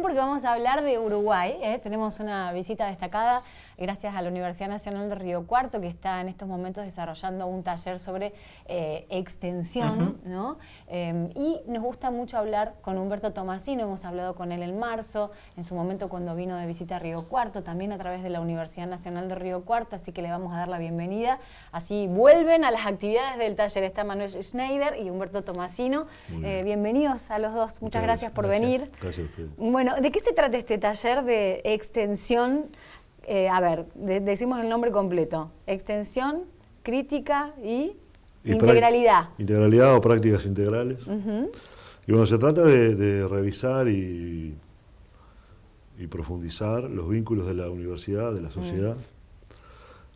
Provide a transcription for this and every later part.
Porque vamos a hablar de Uruguay, tenemos una visita destacada gracias a la Universidad Nacional de Río Cuarto, que está en estos momentos desarrollando un taller sobre extensión, ¿no? Y nos gusta mucho hablar con Humberto Tomasino, hemos hablado con él en marzo, en su momento cuando vino de visita a Río Cuarto, también a través de la Universidad Nacional de Río Cuarto, así que le vamos a dar la bienvenida. Así vuelven a las actividades del taller, está Manuel Schneider y Humberto Tomasino. Bienvenidos a los dos, muchas gracias por venir. Gracias a ustedes. Bueno, ¿de qué se trata este taller de extensión? Decimos el nombre completo. Extensión, crítica y integralidad. Integralidad o prácticas integrales. Y bueno, se trata de revisar y profundizar los vínculos de la universidad, de la sociedad,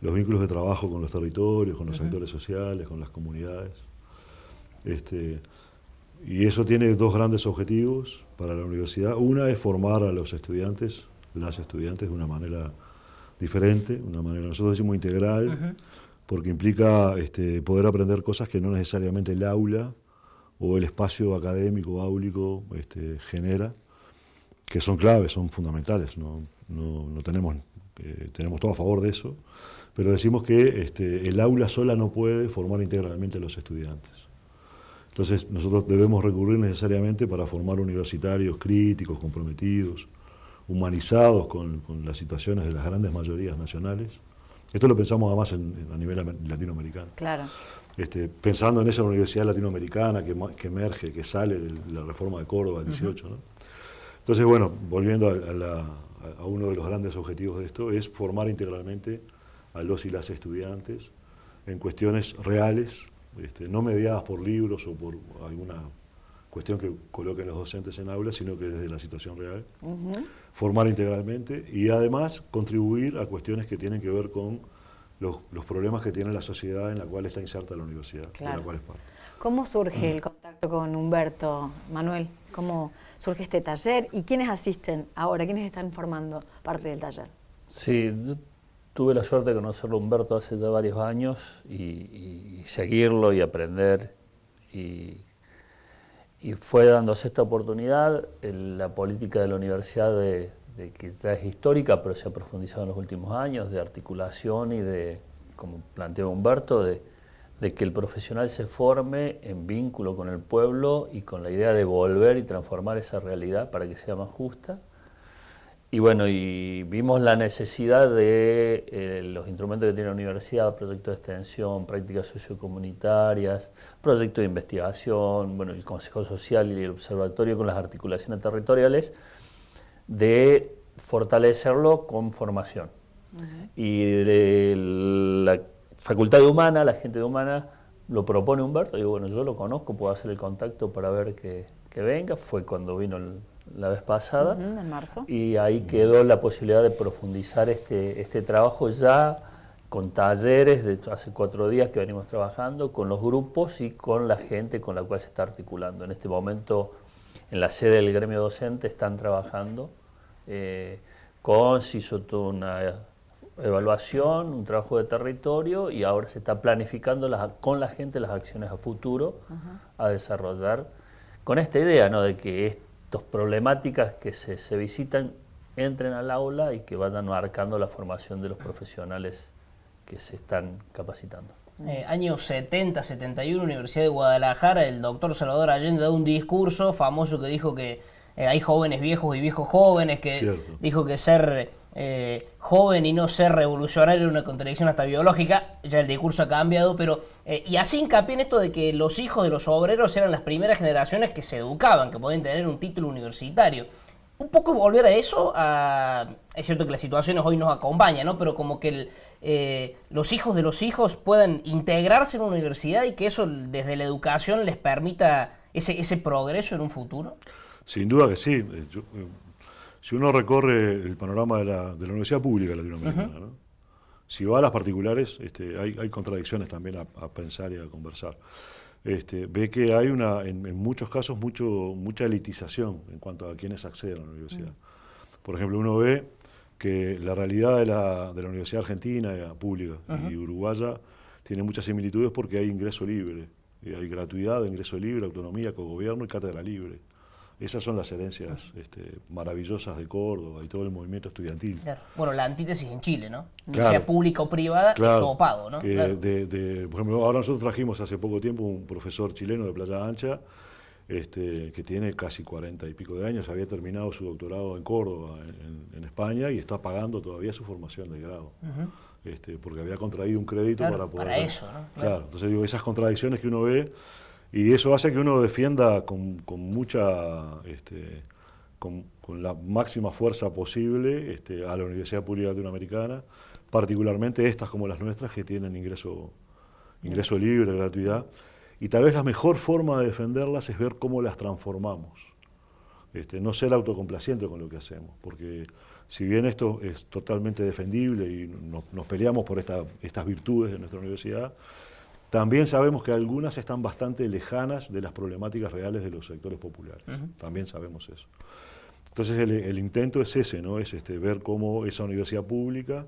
los vínculos de trabajo con los territorios, con los actores sociales, con las comunidades. Y eso tiene dos grandes objetivos para la universidad. Una es formar a los estudiantes, las estudiantes, de una manera diferente, una manera, nosotros decimos integral, porque implica poder aprender cosas que no necesariamente el aula o el espacio académico, áulico, genera, que son claves, son fundamentales. No tenemos todo a favor de eso, pero decimos que el aula sola no puede formar integralmente a los estudiantes. Entonces nosotros debemos recurrir necesariamente para formar universitarios críticos, comprometidos, humanizados con las situaciones de las grandes mayorías nacionales. Esto lo pensamos además a nivel latinoamericano. Claro. Pensando en esa universidad latinoamericana que emerge, que sale de la reforma de Córdoba del 18. ¿No? Entonces, bueno, volviendo a uno de los grandes objetivos de esto, es formar integralmente a los y las estudiantes en cuestiones reales, no mediadas por libros o por alguna cuestión que coloquen los docentes en aulas, sino que desde la situación real, formar integralmente y además contribuir a cuestiones que tienen que ver con los problemas que tiene la sociedad en la cual está inserta la universidad, claro, de la cual es parte. ¿Cómo surge el contacto con Humberto, Manuel? ¿Cómo surge este taller? ¿Y quiénes asisten ahora? ¿Quiénes están formando parte del taller? Sí, yo tuve la suerte de conocerlo a Humberto hace ya varios años y seguirlo y aprender. Y fue dándose esta oportunidad. La política de la universidad, que ya es histórica, pero se ha profundizado en los últimos años, de articulación y de, como planteó Humberto, de que el profesional se forme en vínculo con el pueblo y con la idea de volver y transformar esa realidad para que sea más justa. Y bueno, y vimos la necesidad de los instrumentos que tiene la universidad, proyectos de extensión, prácticas sociocomunitarias, proyectos de investigación, bueno, el Consejo Social y el Observatorio con las articulaciones territoriales, de fortalecerlo con formación. Y de la Facultad de Humana, la gente de Humana, lo propone Humberto, digo, bueno, yo lo conozco, puedo hacer el contacto para ver que venga, fue cuando vino la vez pasada, en marzo. Y ahí quedó la posibilidad de profundizar este trabajo ya con talleres, de hecho hace 4 días que venimos trabajando, con los grupos y con la gente con la cual se está articulando. En este momento, en la sede del gremio docente están trabajando, se hizo toda una evaluación, un trabajo de territorio y ahora se está planificando con la gente las acciones a futuro a desarrollar con esta idea, ¿no?, de que estas problemáticas que se visitan entren al aula y que vayan marcando la formación de los profesionales que se están capacitando. Años 70, 71, Universidad de Guadalajara, el doctor Salvador Allende da un discurso famoso que dijo que hay jóvenes viejos y viejos jóvenes, que Cierto. dijo que ser joven y no ser revolucionario era una contradicción hasta biológica. Ya el discurso ha cambiado, pero y así hincapié en esto de que los hijos de los obreros eran las primeras generaciones que se educaban, que podían tener un título universitario. Un poco volver a eso, es cierto que las situaciones hoy nos acompañan, ¿no?, pero como que los hijos de los hijos puedan integrarse en una universidad y que eso desde la educación les permita ese progreso en un futuro. Sin duda que sí. Si uno recorre el panorama de la universidad pública latinoamericana, ¿no?, si va a las particulares, hay contradicciones también a pensar y a conversar. Ve que hay en muchos casos mucha elitización en cuanto a quienes acceden a la universidad. Por ejemplo, uno ve que la realidad de la universidad argentina, pública y uruguaya, tiene muchas similitudes porque hay ingreso libre, hay gratuidad de ingreso libre, autonomía, cogobierno y cátedra libre. Esas son las herencias maravillosas de Córdoba y todo el movimiento estudiantil. Claro. Bueno, la antítesis en Chile, ¿no? Claro. Sea pública o privada, Claro, es todo pago, ¿no? que Claro. por ejemplo, ahora nosotros trajimos hace poco tiempo un profesor chileno de Playa Ancha, que tiene casi 40 y pico de años, había terminado su doctorado en Córdoba, en España, y está pagando todavía su formación de grado. Porque había contraído un crédito Claro, para poder... para eso, ¿no? Claro, entonces digo, esas contradicciones que uno ve, y eso hace que uno defienda con mucha... con la máxima fuerza posible a la Universidad Pública Latinoamericana, particularmente estas como las nuestras que tienen ingreso libre, gratuidad, y tal vez la mejor forma de defenderlas es ver cómo las transformamos, no ser autocomplaciente con lo que hacemos, porque si bien esto es totalmente defendible y nos peleamos por estas virtudes de nuestra universidad, también sabemos que algunas están bastante lejanas de las problemáticas reales de los sectores populares, también sabemos eso. Entonces el intento es ese, ¿no? Es ver cómo esa universidad pública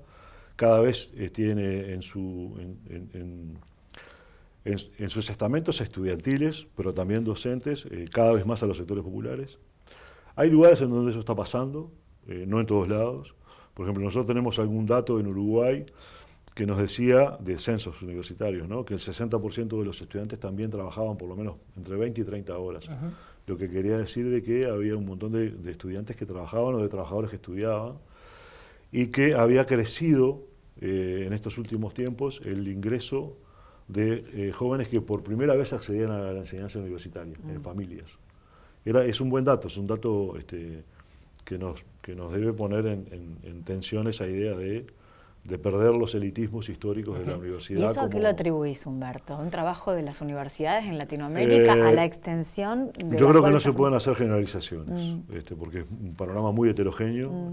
cada vez tiene en sus estamentos estudiantiles, pero también docentes, cada vez más a los sectores populares. Hay lugares en donde eso está pasando, no en todos lados. Por ejemplo, nosotros tenemos algún dato en Uruguay que nos decía, de censos universitarios, ¿no? Que el 60% de los estudiantes también trabajaban por lo menos entre 20 y 30 horas. Lo que quería decir de que había un montón de estudiantes que trabajaban o de trabajadores que estudiaban, y que había crecido en estos últimos tiempos el ingreso de jóvenes que por primera vez accedían a la enseñanza universitaria, en familias. Es un buen dato, es un dato que nos debe poner en tensión esa idea de perder los elitismos históricos de la universidad. ¿Y eso a qué lo atribuís, Humberto? ¿Un trabajo de las universidades en Latinoamérica a la extensión de yo creo que no se pueden hacer generalizaciones, porque es un panorama muy heterogéneo.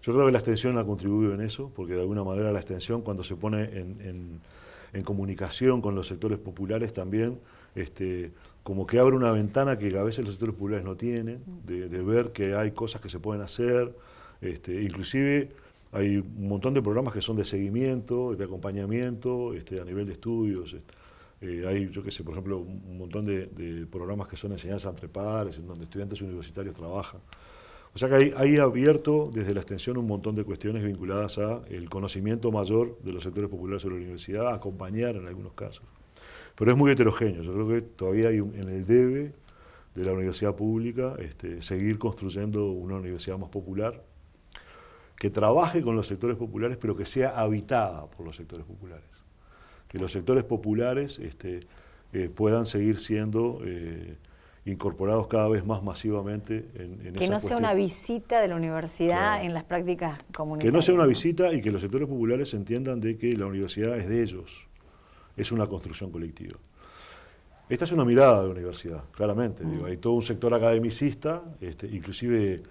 Yo creo que la extensión ha contribuido en eso, porque de alguna manera la extensión, cuando se pone en comunicación con los sectores populares también, como que abre una ventana que a veces los sectores populares no tienen, de ver que hay cosas que se pueden hacer, inclusive hay un montón de programas que son de seguimiento, de acompañamiento, a nivel de estudios. Hay, yo qué sé, por ejemplo, un montón de programas que son enseñanza entre pares, en donde estudiantes universitarios trabajan. O sea que hay abierto desde la extensión un montón de cuestiones vinculadas a el conocimiento mayor de los sectores populares sobre la universidad, a acompañar en algunos casos. Pero es muy heterogéneo. Yo creo que todavía hay en el debe de la universidad pública seguir construyendo una universidad más popular, que trabaje con los sectores populares, pero que sea habitada por los sectores populares. Que los sectores populares puedan seguir siendo incorporados cada vez más masivamente en esa Que no sea una visita de la universidad, claro, en las prácticas comunitarias. Que no sea una visita, y que los sectores populares entiendan de que la universidad es de ellos, es una construcción colectiva. Esta es una mirada de la universidad, claramente. Digo, hay todo un sector academicista, inclusive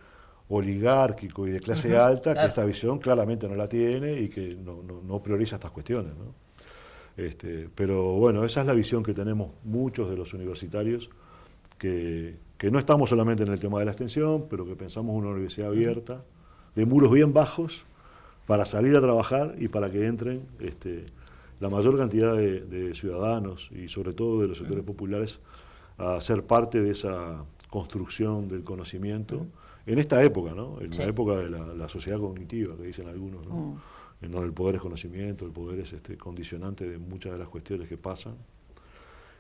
oligárquico y de clase alta, claro, que esta visión claramente no la tiene y que no prioriza estas cuestiones, ¿no? Pero bueno, esa es la visión que tenemos muchos de los universitarios, que no estamos solamente en el tema de la extensión, pero que pensamos una universidad abierta, de muros bien bajos, para salir a trabajar y para que entren la mayor cantidad de ciudadanos y sobre todo de los sectores populares a ser parte de esa construcción del conocimiento. En esta época, ¿no? En la época de la sociedad cognitiva, que dicen algunos, ¿no? En donde el poder es conocimiento, el poder es condicionante de muchas de las cuestiones que pasan,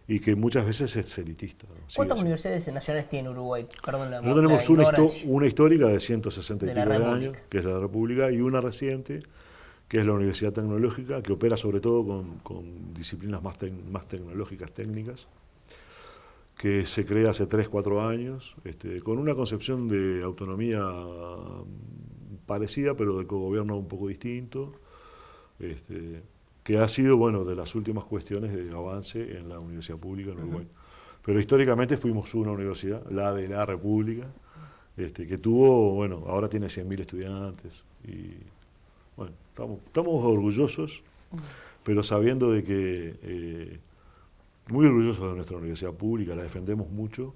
y que muchas veces es elitista, ¿no? ¿Cuántas universidades nacionales tiene Uruguay? Perdón, nosotros tenemos una histórica de 160 y pico de años, que es la de la República, y una reciente, que es la Universidad Tecnológica, que opera sobre todo con disciplinas más tecnológicas, técnicas, que se crea hace 3, 4 años, con una concepción de autonomía parecida, pero de cogobierno un poco distinto, que ha sido, bueno, de las últimas cuestiones de avance en la universidad pública en Uruguay. Pero históricamente fuimos una universidad, la de la República, que tuvo, bueno, ahora tiene 100.000 estudiantes, y bueno, estamos orgullosos, pero sabiendo de que muy orgullosos de nuestra universidad pública, la defendemos mucho,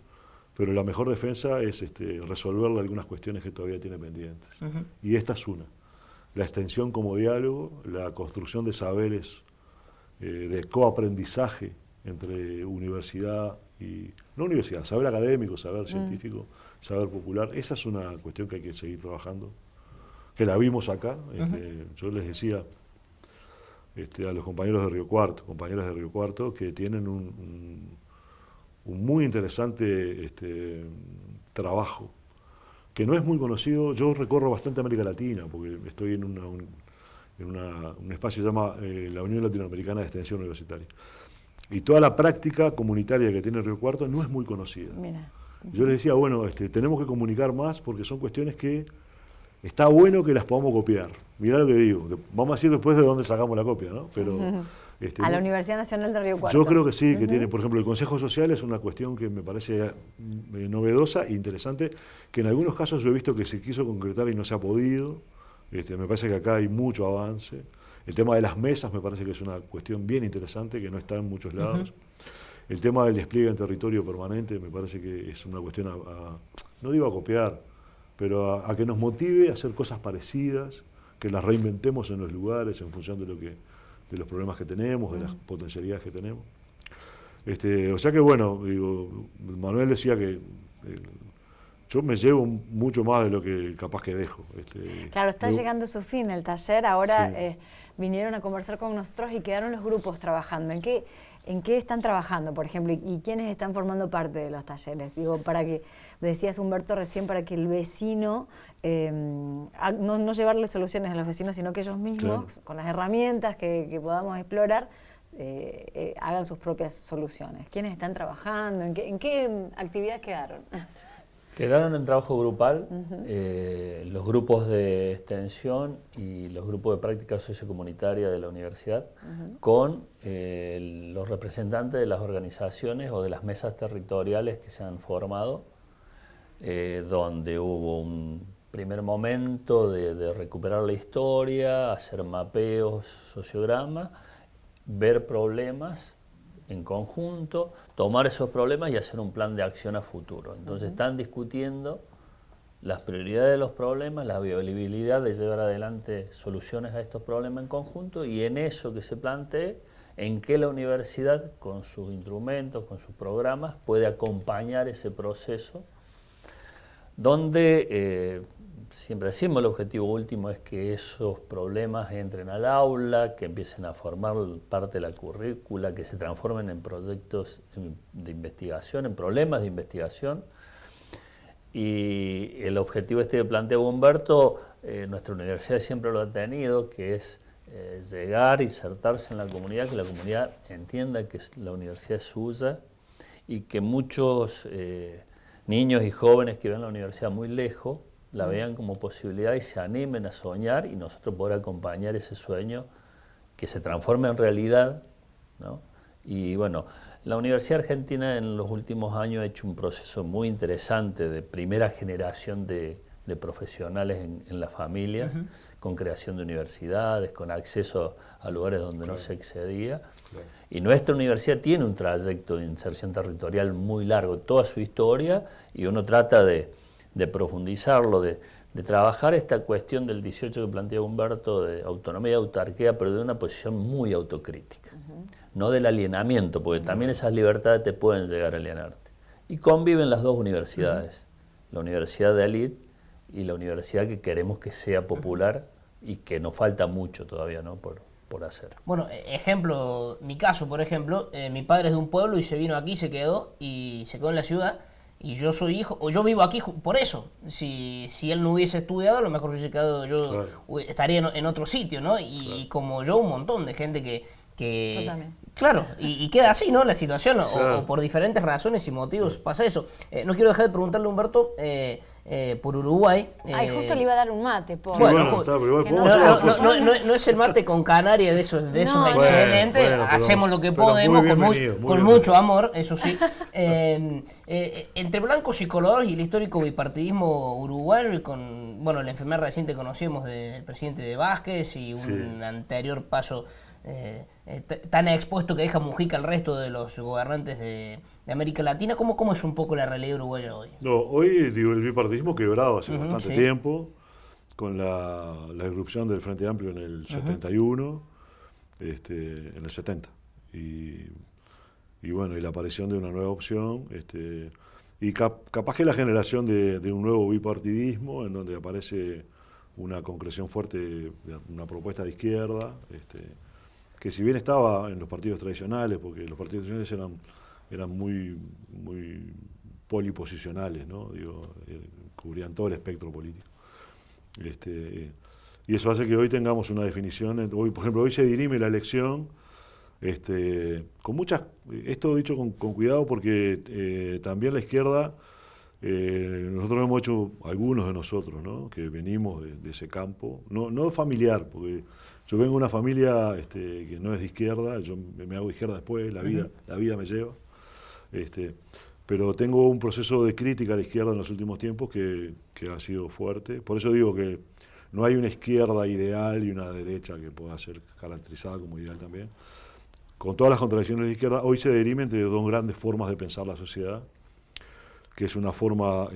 pero la mejor defensa es resolverle algunas cuestiones que todavía tiene pendientes. Y esta es una. La extensión como diálogo, la construcción de saberes de coaprendizaje entre universidad Y no universidad, saber académico, saber científico, saber popular, esa es una cuestión que hay que seguir trabajando, que la vimos acá. Yo les decía a los compañeros de Río Cuarto, compañeras de Río Cuarto, que tienen un muy interesante trabajo, que no es muy conocido. Yo recorro bastante América Latina, porque estoy en un espacio que se llama la Unión Latinoamericana de Extensión Universitaria. Y toda la práctica comunitaria que tiene Río Cuarto no es muy conocida. Mira. Yo les decía, bueno, tenemos que comunicar más porque son cuestiones que está bueno que las podamos copiar. Mirá lo que digo, vamos a decir después de dónde sacamos la copia, ¿no? Pero, a la Universidad Nacional de Río Cuarto. Yo creo que sí, que tiene, por ejemplo, el Consejo Social es una cuestión que me parece novedosa e interesante, que en algunos casos yo he visto que se quiso concretar y no se ha podido. Me parece que acá hay mucho avance. El tema de las mesas me parece que es una cuestión bien interesante, que no está en muchos lados. El tema del despliegue en territorio permanente me parece que es una cuestión no digo a copiar, pero a que nos motive a hacer cosas parecidas, que las reinventemos en los lugares en función de los problemas que tenemos, de las potencialidades que tenemos. O sea que bueno, digo, Manuel decía que yo me llevo mucho más de lo que capaz que dejo. Claro, está llegando a su fin el taller, ahora vinieron a conversar con nosotros y quedaron los grupos trabajando. ¿En qué están trabajando, por ejemplo, y quiénes están formando parte de los talleres? Digo, para que, decías Humberto recién, para que el vecino, no llevarle soluciones a los vecinos, sino que ellos mismos, con las herramientas que podamos explorar, hagan sus propias soluciones. ¿Quiénes están trabajando? ¿En qué actividades quedaron? Quedaron en trabajo grupal los grupos de extensión y los grupos de práctica sociocomunitaria de la universidad con los representantes de las organizaciones o de las mesas territoriales que se han formado, donde hubo un primer momento de recuperar la historia, hacer mapeos, sociogramas, ver problemas en conjunto, tomar esos problemas y hacer un plan de acción a futuro. Entonces están discutiendo las prioridades de los problemas, la viabilidad de llevar adelante soluciones a estos problemas en conjunto y en eso que se plantee, en qué la universidad con sus instrumentos, con sus programas, puede acompañar ese proceso donde siempre decimos el objetivo último es que esos problemas entren al aula, que empiecen a formar parte de la currícula, que se transformen en proyectos de investigación, en problemas de investigación. Y el objetivo que planteó Humberto, nuestra universidad siempre lo ha tenido, que es llegar, insertarse en la comunidad, que la comunidad entienda que la universidad es suya y que muchos niños y jóvenes que ven la universidad muy lejos, la vean como posibilidad y se animen a soñar y nosotros poder acompañar ese sueño que se transforme en realidad, ¿no? Y bueno, la Universidad Argentina en los últimos años ha hecho un proceso muy interesante de primera generación de profesionales en las familias, con creación de universidades, con acceso a lugares donde no se accedía. Y nuestra universidad tiene un trayecto de inserción territorial muy largo, toda su historia, y uno trata de profundizarlo, de trabajar esta cuestión del 18 que plantea Humberto, de autonomía y autarquía, pero de una posición muy autocrítica, no del alienamiento, porque también esas libertades te pueden llegar a alienarte. Y conviven las dos universidades, la universidad de élite y la universidad que queremos que sea popular y que nos falta mucho todavía, ¿no?, por hacer. Bueno, ejemplo, mi caso, por ejemplo, mi padre es de un pueblo y se vino aquí, se quedó en la ciudad. Y yo soy hijo, o yo vivo aquí por eso. Si él no hubiese estudiado, a lo mejor hubiese quedado yo, estaría en otro sitio, ¿no? Y como yo, un montón de gente que Yo también. Claro, y queda así, ¿no? La situación, o por diferentes razones y motivos pasa eso. No quiero dejar de preguntarle a Humberto por Uruguay. Ay, justo le iba a dar un mate, por. Bueno, no es el mate con Canarias de esos excelentes. Bueno, hacemos lo que podemos con mucho amor, eso sí. Entre blancos y colorados y el histórico bipartidismo uruguayo y con, bueno, la enfermedad reciente conocemos del presidente de Vázquez y un anterior paso tan expuesto que deja Mujica al resto de los gobernantes de América Latina. ¿Cómo es un poco la realidad uruguaya hoy? No, hoy digo, el bipartidismo quebrado hace bastante tiempo, con la irrupción del Frente Amplio en el 71, en el 70. Y bueno, y la aparición de una nueva opción, y capaz que la generación de un nuevo bipartidismo, en donde aparece una concreción fuerte, una propuesta de izquierda, que si bien estaba en los partidos tradicionales, porque los partidos tradicionales eran muy poliposicionales, ¿no? Digo, cubrían todo el espectro político. Y eso hace que hoy tengamos una definición. Hoy, por ejemplo, hoy se dirime la elección, con muchas, esto dicho con cuidado, porque también la izquierda, nosotros hemos hecho, algunos de nosotros, ¿no? Que venimos de ese campo, no familiar, porque yo vengo de una familia que no es de izquierda, yo me hago de izquierda después, la vida me lleva, pero tengo un proceso de crítica a la izquierda en los últimos tiempos que ha sido fuerte. Por eso digo que no hay una izquierda ideal y una derecha que pueda ser caracterizada como ideal también. Con todas las contradicciones de la izquierda, hoy se deriva entre dos grandes formas de pensar la sociedad, que es una forma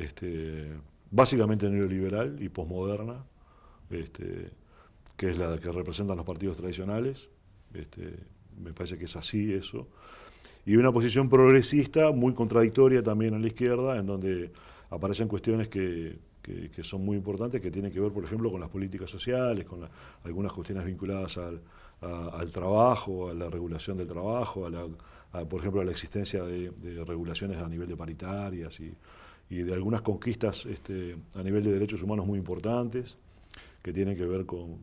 básicamente neoliberal y posmoderna, que es la que representan los partidos tradicionales. Me parece que es así eso. Y una posición progresista muy contradictoria también en la izquierda, en donde aparecen cuestiones que son muy importantes, que tienen que ver, por ejemplo, con las políticas sociales, con algunas cuestiones vinculadas al trabajo, a la regulación del trabajo, por ejemplo, a la existencia de regulaciones a nivel de paritarias y de algunas conquistas a nivel de derechos humanos muy importantes, que tienen que ver con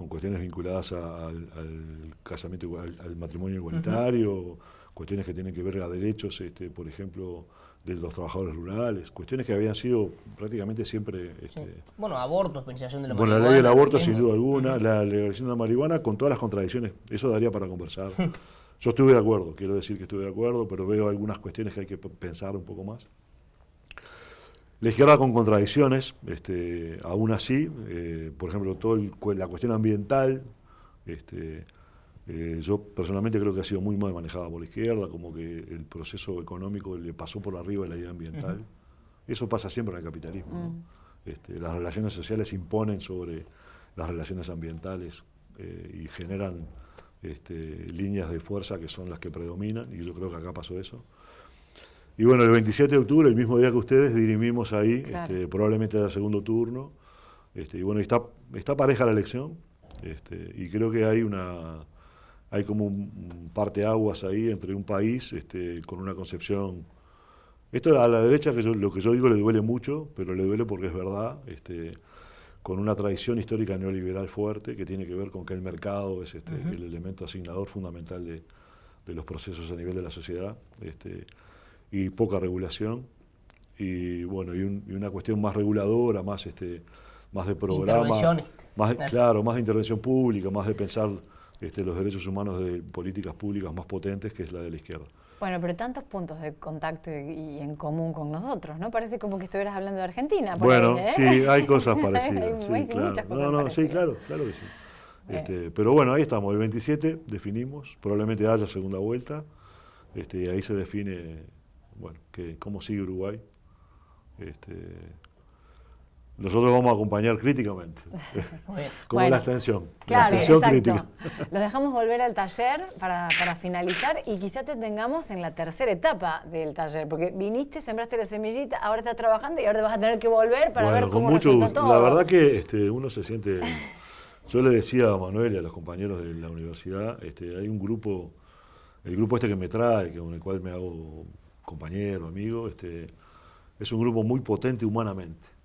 cuestiones vinculadas al casamiento, al matrimonio igualitario, cuestiones que tienen que ver a derechos, por ejemplo, de los trabajadores rurales, cuestiones que habían sido prácticamente siempre... Bueno, abortos, penalización de la marihuana. La ley del aborto, sin duda alguna, la legalización de la marihuana, con todas las contradicciones, eso daría para conversar. Yo estuve de acuerdo, quiero decir que estuve de acuerdo, pero veo algunas cuestiones que hay que pensar un poco más. La izquierda con contradicciones, aún así, por ejemplo, la cuestión ambiental, yo personalmente creo que ha sido muy mal manejada por la izquierda, como que el proceso económico le pasó por arriba de la idea ambiental. Eso pasa siempre en el capitalismo, ¿no? Las relaciones sociales imponen sobre las relaciones ambientales y generan líneas de fuerza que son las que predominan, y yo creo que acá pasó eso. Y bueno, el 27 de octubre, el mismo día que ustedes, dirimimos ahí, claro, probablemente el segundo turno, y bueno, está pareja la elección, y creo que hay como un parteaguas ahí entre un país con una concepción. Esto a la derecha, lo que yo digo le duele mucho, pero le duele porque es verdad, con una tradición histórica neoliberal fuerte que tiene que ver con que el mercado es el elemento asignador fundamental de los procesos a nivel de la sociedad, y poca regulación, y bueno, y una cuestión más reguladora, más de programa, claro, más de intervención pública, más de pensar los derechos humanos de políticas públicas más potentes, que es la de la izquierda. Bueno, pero tantos puntos de contacto y en común con nosotros, ¿no? Parece como que estuvieras hablando de Argentina. Bueno, ahí, ¿eh? Sí, hay cosas parecidas. Sí, hay claro. muchas cosas parecidas. Sí, claro que sí. Pero bueno, ahí estamos, el 27 definimos, probablemente haya segunda vuelta, y ahí se define, bueno, cómo sigue Uruguay. Nosotros vamos a acompañar críticamente, como la abstención. Claro, la abstención exacto. crítica. Los dejamos volver al taller para finalizar y quizá te tengamos en la tercera etapa del taller, porque viniste, sembraste la semillita, ahora estás trabajando y ahora te vas a tener que volver para ver cómo resultó todo. La verdad que uno se siente... Yo le decía a Manuel y a los compañeros de la universidad, hay un grupo, el grupo que me trae, con el cual me hago compañero, amigo, es un grupo muy potente humanamente.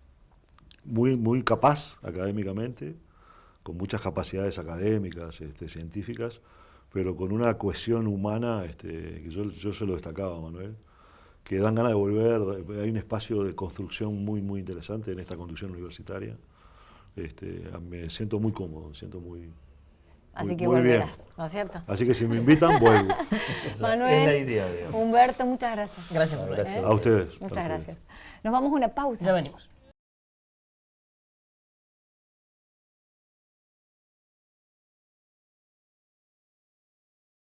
Muy capaz académicamente, con muchas capacidades académicas, científicas, pero con una cohesión humana que yo se lo destacaba a Manuel, que dan ganas de volver. Hay un espacio de construcción muy interesante en esta conducción universitaria. Me siento muy cómodo, me siento muy Así que muy volverás, bien. ¿No es cierto? Así que si me invitan, vuelvo. Manuel, es la idea, digamos. Humberto, muchas gracias. Gracias por A ustedes. Muchas gracias. Nos vamos a una pausa. Ya venimos.